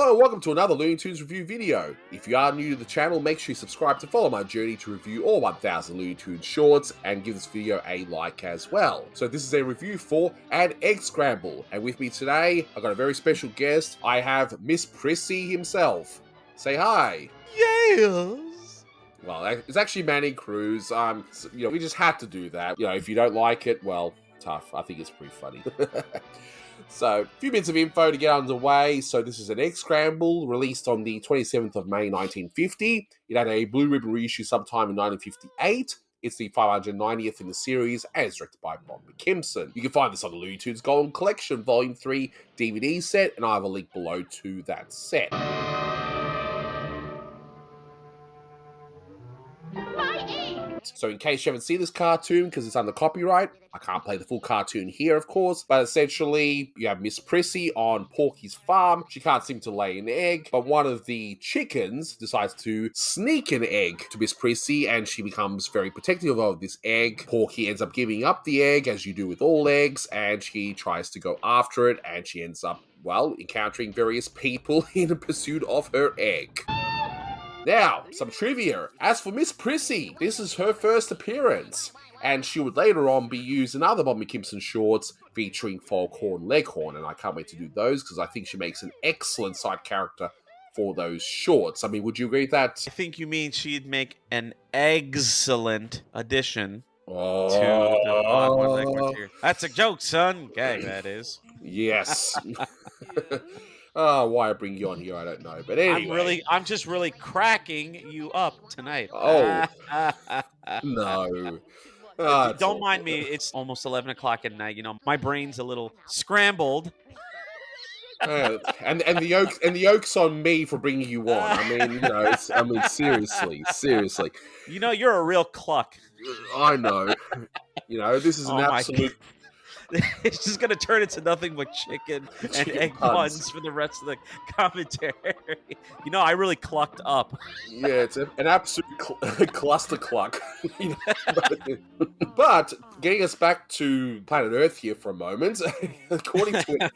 Hello and welcome to another Looney Tunes review video. If you are new to the channel, make sure you subscribe to follow my journey to review all 1000 Looney Tunes shorts and give this video a like as well. So this is a review for An Egg Scramble, and with me today, I've got a very special guest. I have Miss Prissy himself. Say hi. Yes. Well, it's actually Manny Cruz. We just had to do that. If you don't like it, well, tough. I think it's pretty funny. So, a few bits of info to get underway. So, this is An Egg Scramble, released on the 27th of May, 1950. It had a blue ribbon reissue sometime in 1958. It's the 590th in the series, and it's directed by Bob McKimson. You can find this on the Looney Tunes Golden Collection Volume 3 DVD set, and I have a link below to that set. So in case you haven't seen this cartoon, because it's under copyright, I can't play the full cartoon here, of course, but essentially, you have Miss Prissy on Porky's farm. She can't seem to lay an egg, but one of the chickens decides to sneak an egg to Miss Prissy, and she becomes very protective of this egg. Porky ends up giving up the egg, as you do with all eggs, and she tries to go after it, and she ends up, well, encountering various people in the pursuit of her egg. Now, some trivia. As for Miss Prissy, this is her first appearance, and she would later on be used in other Bob McKimson shorts featuring Foghorn Leghorn, and I can't wait to do those because I think she makes an excellent side character for those shorts. I mean, would you agree with that? I think you mean she'd make an excellent addition to the Foghorn Leghorn series. That's a joke, son. Gag, that is. Yes. Why I bring you on here, I don't know. But anyway. I'm just really cracking you up tonight. Oh. No. Don't mind me. It's almost 11 o'clock at night. You know, my brain's a little scrambled. And the yoke's on me for bringing you on. I mean, seriously. You know, you're a real cluck. I know. This is an absolute. It's just going to turn into nothing but chicken and egg puns for the rest of the commentary. I really clucked up. Yeah, it's an absolute cluster cluck. But getting us back to planet Earth here for a moment, according to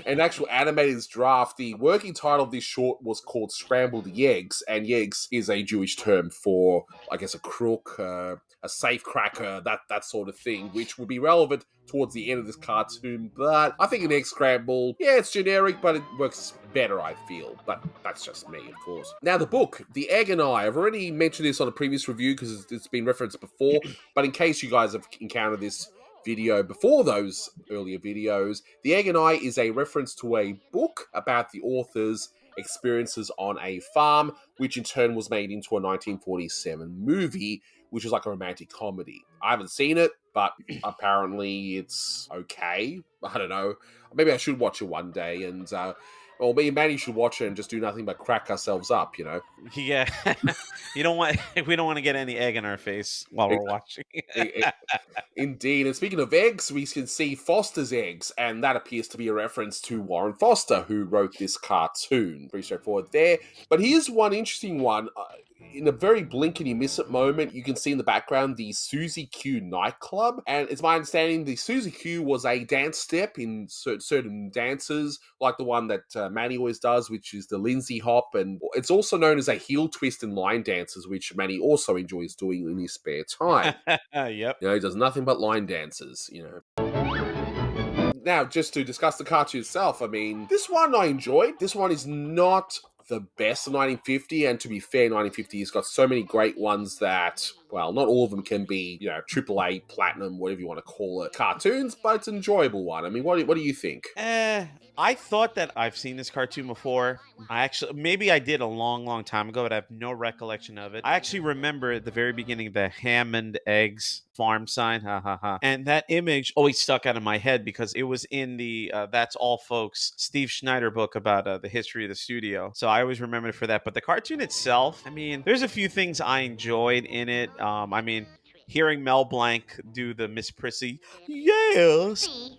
an actual animated draft, the working title of this short was called Scramble the Eggs, and Yeggs is a Jewish term for, I guess, a crook, a safe cracker, that sort of thing, which would be relevant towards the end of this cartoon. But I think An Egg Scramble, yeah, it's generic, but it works better, I feel. But that's just me, of course. Now, the book, The Egg and I. I've already mentioned this on a previous review because it's been referenced before, but in case you guys have encountered this video before those earlier videos, The Egg and I is a reference to a book about the author's experiences on a farm, which in turn was made into a 1947 movie, which is like a romantic comedy. I haven't seen it, but apparently it's okay. I don't know. Maybe I should watch it one day, and or me and Manny should watch it and just do nothing but crack ourselves up, Yeah. We don't want to get any egg in our face while we're watching. Indeed. And speaking of eggs, we can see Foster's eggs, and that appears to be a reference to Warren Foster, who wrote this cartoon. Pretty straightforward there. But here's one interesting one. In a very blink and you miss it moment, you can see in the background the Susie Q nightclub. And it's my understanding the Susie Q was a dance step in certain dances, like the one that Manny always does, which is the Lindsay hop. And it's also known as a heel twist in line dances, which Manny also enjoys doing in his spare time. Yep. He does nothing but line dances, Now, just to discuss the cartoon itself, I mean, this one I enjoyed. This one is not the best of 1950, and to be fair, 1950 has got so many great ones that, well, not all of them can be, AAA, platinum, whatever you want to call it, cartoons, but it's an enjoyable one. I mean, what do you think? I thought that I've seen this cartoon before. Maybe I did a long, long time ago, but I have no recollection of it. I actually remember at the very beginning the Hammond Eggs farm sign, and that image always stuck out of my head because it was in the That's All Folks Steve Schneider book about the history of the studio. So I always remember it for that. But the cartoon itself, I mean, there's a few things I enjoyed in it. I mean, hearing Mel Blanc do the Miss Prissy, yes.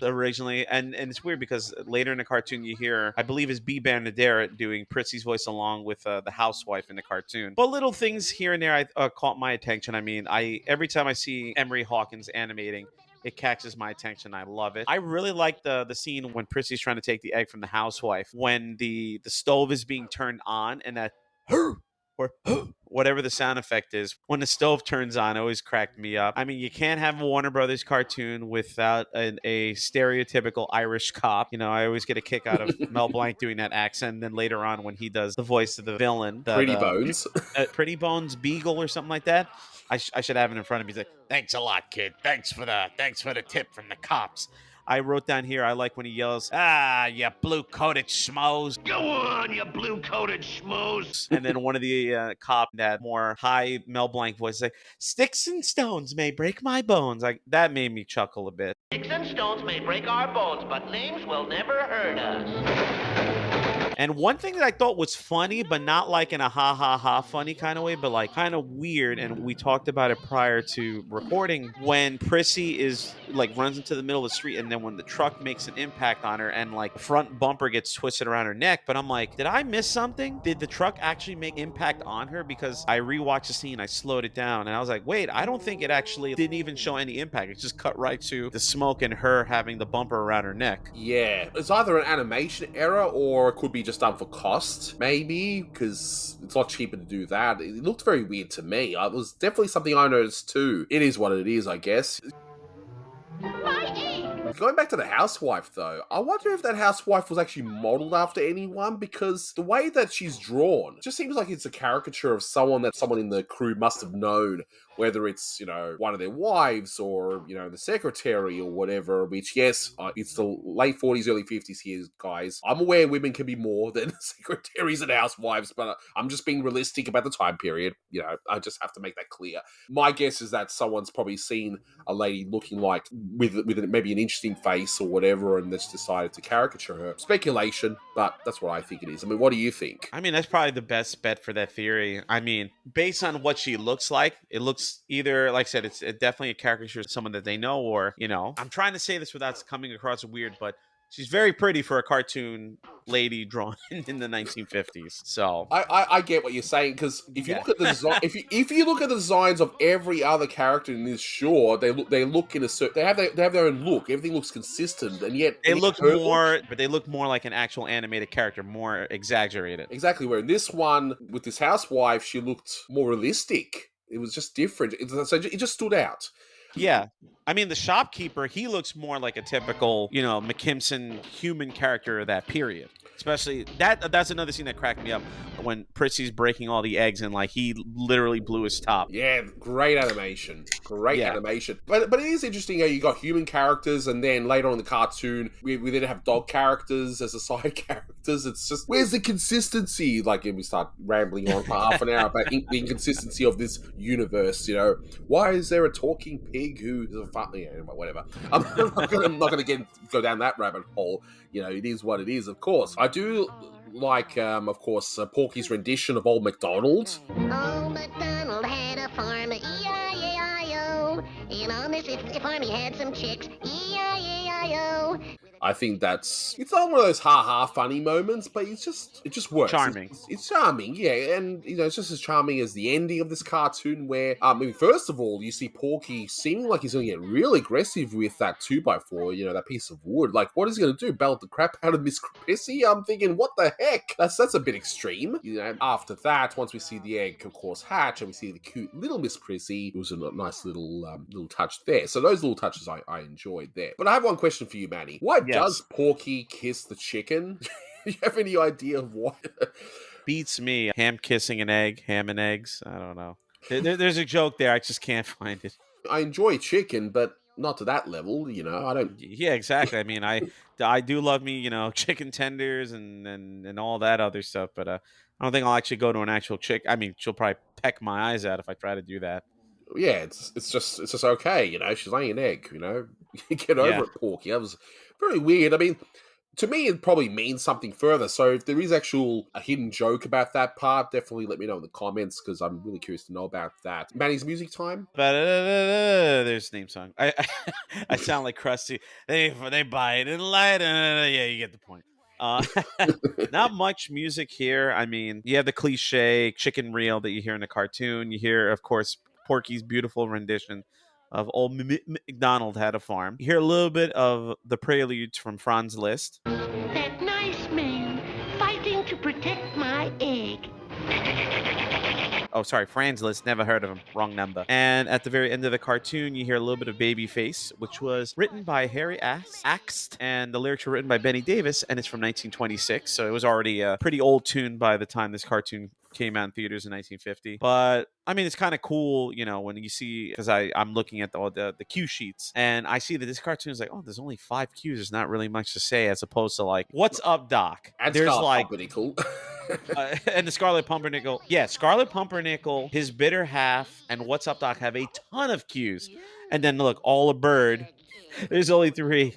Originally, and it's weird because later in the cartoon you hear, I believe it's B. Bernadette doing Prissy's voice along with the housewife in the cartoon. But little things here and there caught my attention. I mean, every time I see Emery Hawkins animating, it catches my attention. I love it. I really like the scene when Prissy's trying to take the egg from the housewife, when the stove is being turned on, and that or whatever the sound effect is when the stove turns on, always cracked me up. I mean, you can't have a Warner Brothers cartoon without a stereotypical Irish cop. You know, I always get a kick out of Mel Blanc doing that accent. And then later on, when he does the voice of the villain, Pretty Bones. Pretty Bones Beagle or something like that. I should have it in front of me. He's like, "Thanks a lot, kid. Thanks for the tip from the cops." I wrote down here, I like when he yells, "Ah, you blue-coated schmoes." Go on, you blue-coated schmoes. And then one of the cop, that more high Mel Blanc voice, like, "Sticks and stones may break my bones." Like, that made me chuckle a bit. Sticks and stones may break our bones, but names will never hurt us. And one thing that I thought was funny, but not like in a ha ha ha funny kind of way, but like kind of weird, and we talked about it prior to recording, when Prissy is like runs into the middle of the street, and then when the truck makes an impact on her and like the front bumper gets twisted around her neck. But I'm like, did I miss something? Did the truck actually make impact on her? Because I rewatched the scene, I slowed it down, and I was like, wait, I don't think it actually didn't even show any impact. It just cut right to the smoke and her having the bumper around her neck. Yeah, it's either an animation error or it could be just done for cost, maybe, because it's a lot cheaper to do that. It looked very weird to me. It was definitely something I noticed too. It is what it is, I guess. Going back to the housewife, though, I wonder if that housewife was actually modeled after anyone, because the way that she's drawn just seems like it's a caricature of someone that someone in the crew must have known, whether it's, you know, one of their wives or, you know, the secretary or whatever, which, yes, it's the late 40s, early 50s here, guys. I'm aware women can be more than secretaries and housewives, but I'm just being realistic about the time period. You know, I just have to make that clear. My guess is that someone's probably seen a lady looking like, with maybe an interesting face or whatever, and that's decided to caricature her. Speculation, but that's what I think it is. I mean, what do you think? I mean, that's probably the best bet for that theory. I mean, based on what she looks like, it looks either, like I said, it's definitely a caricature of someone that they know, or, you know, I'm trying to say this without coming across weird, but she's very pretty for a cartoon lady drawn in the 1950s. So I get what you're saying, because if you look at the design, if you look at the designs of every other character in this show, they look in a certain, they have their own look. Everything looks consistent, and yet they look more, but they look more like an actual animated character, more exaggerated. Exactly. Where in this one with this housewife, she looked more realistic. It was just different. So it just stood out. Yeah. I mean, the shopkeeper, he looks more like a typical, you know, McKimson human character of that period. Especially that's another scene that cracked me up, when Prissy's breaking all the eggs and like he literally blew his top. Yeah, great animation. Great animation. But it is interesting how you got human characters, and then later on in the cartoon, we then have dog characters as the side characters. It's just, where's the consistency? Like, we start rambling on for half an hour about the inconsistency of this universe, you know. Why is there a talking pig who is a whatever. I'm not going to go down that rabbit hole. You know, it is what it is, of course. I do like, of course, Porky's rendition of Old MacDonald. Old MacDonald had a farm, E-I-E-I-O. And on this farm he had some chicks, E-I-E-I-O. I think it's not one of those ha-ha funny moments, but it just works. Charming. It's charming, yeah, and, you know, it's just as charming as the ending of this cartoon, where, I mean, first of all, you see Porky seeming like he's going to get really aggressive with that 2x4, you know, that piece of wood. Like, what is he going to do? Belt the crap out of Miss Prissy? I'm thinking, what the heck? That's a bit extreme. You know, after that, once we see the egg, of course, hatch, and we see the cute little Miss Prissy, it was a nice little touch there. So those little touches I enjoyed there. But I have one question for you, Manny. Why does Porky kiss the chicken? Do you have any idea of what? Beats me. Ham kissing an egg, ham and eggs. I don't know. There's a joke there. I just can't find it. I enjoy chicken, but not to that level, you know. I don't. Yeah, exactly. I mean, I do love me, you know, chicken tenders and all that other stuff, but I don't think I'll actually go to an actual chick. I mean, she'll probably peck my eyes out if I try to do that. Yeah, it's just okay, you know. She's laying an egg, you know. Get over it, Porky. That was very weird. I mean, to me, it probably means something further. So if there is a hidden joke about that part, definitely let me know in the comments, because I'm really curious to know about that. Manny's music time. There's the name song. I sound like Krusty. They buy it in light. Yeah, you get the point. Not much music here. I mean, you have the cliche chicken reel that you hear in the cartoon. You hear, of course, Porky's beautiful rendition of old McDonald had a farm. You hear a little bit of the preludes from Franz Liszt. That nice man fighting to protect my egg. Oh, sorry, Franz Liszt. Never heard of him. Wrong number. And at the very end of the cartoon, you hear a little bit of Babyface, which was written by Harry Axt, and the lyrics were written by Benny Davis, and it's from 1926. So it was already a pretty old tune by the time this cartoon came out in theaters in 1950. But I mean, it's kind of cool, you know, when you see, because I'm looking at all the cue sheets, and I see that this cartoon is like, oh, there's only 5 cues. There's not really much to say, as opposed to like, what's up, Doc? And There's Scarlet like Pumpernickel. and the Scarlet Pumpernickel. Yeah, Scarlet Pumpernickel, his bitter half, and What's Up, Doc have a ton of cues. And then look, All a Bird. There's only 3,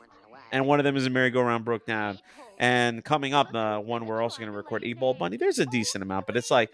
and one of them is a merry-go-round broke down. And coming up, one we're also going to record, 8-Ball Bunny. There's a decent amount, but it's like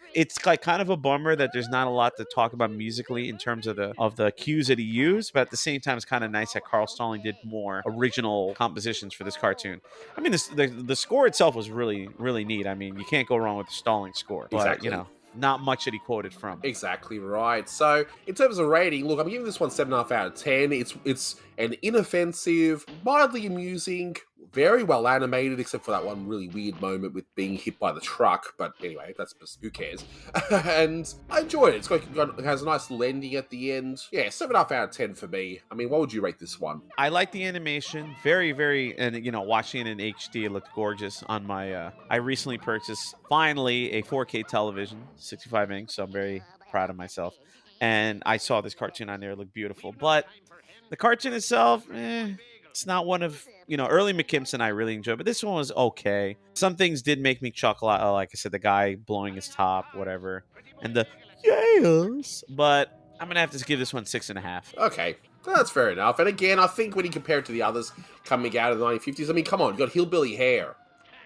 kind of a bummer that there's not a lot to talk about musically in terms of the cues that he used. But at the same time, it's kind of nice that Carl Stalling did more original compositions for this cartoon. I mean, the score itself was really, really neat. I mean, you can't go wrong with the Stalling score. But, Exactly. you know, not much that he quoted from. Exactly right. So, in terms of rating, look, I'm giving this one 7.5 out of 10. It's an inoffensive, mildly amusing, very well animated, except for that one really weird moment with being hit by the truck. But anyway, that's just, who cares? And I enjoyed it. It has a nice little ending at the end. Yeah, 7.5 out of 10 for me. I mean, what would you rate this one? I like the animation, very, very, and you know, watching it in HD, it looked gorgeous on my. I recently purchased finally a 4K television, 65 inch, so I'm very proud of myself. And I saw this cartoon on there; it looked beautiful. But the cartoon itself, it's not one of early McKimson I really enjoyed, but this one was okay. Some things did make me chuckle. Like I said, the guy blowing his top, whatever, and the yes. But I'm gonna have to give this one 6.5. Okay, that's fair enough. And again, I think when you compare it to the others coming out of the 1950s, I mean, come on, you got Hillbilly Hair.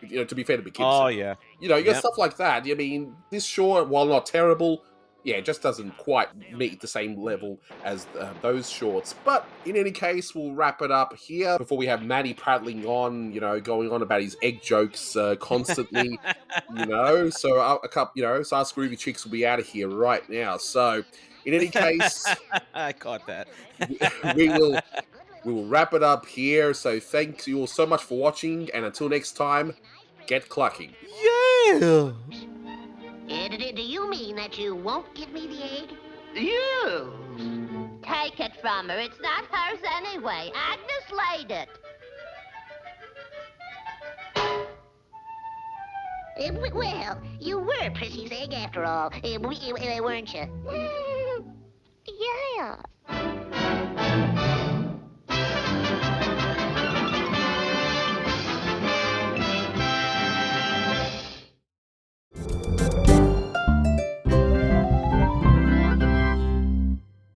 To be fair to McKimson. Oh yeah. You got stuff like that. I mean, this short, while not terrible, yeah, it just doesn't quite meet the same level as those shorts. But in any case, we'll wrap it up here before we have Manny prattling on, going on about his egg jokes constantly, So so our Groovy Chicks will be out of here right now. So, in any case, I caught that. we will wrap it up here. So, thank you all so much for watching, and until next time, get clucking. Yeah. Do you mean that you won't give me the egg? You! Take it from her. It's not hers anyway. Agnes laid it. Well, you were Prissy's egg after all, weren't you? Yeah.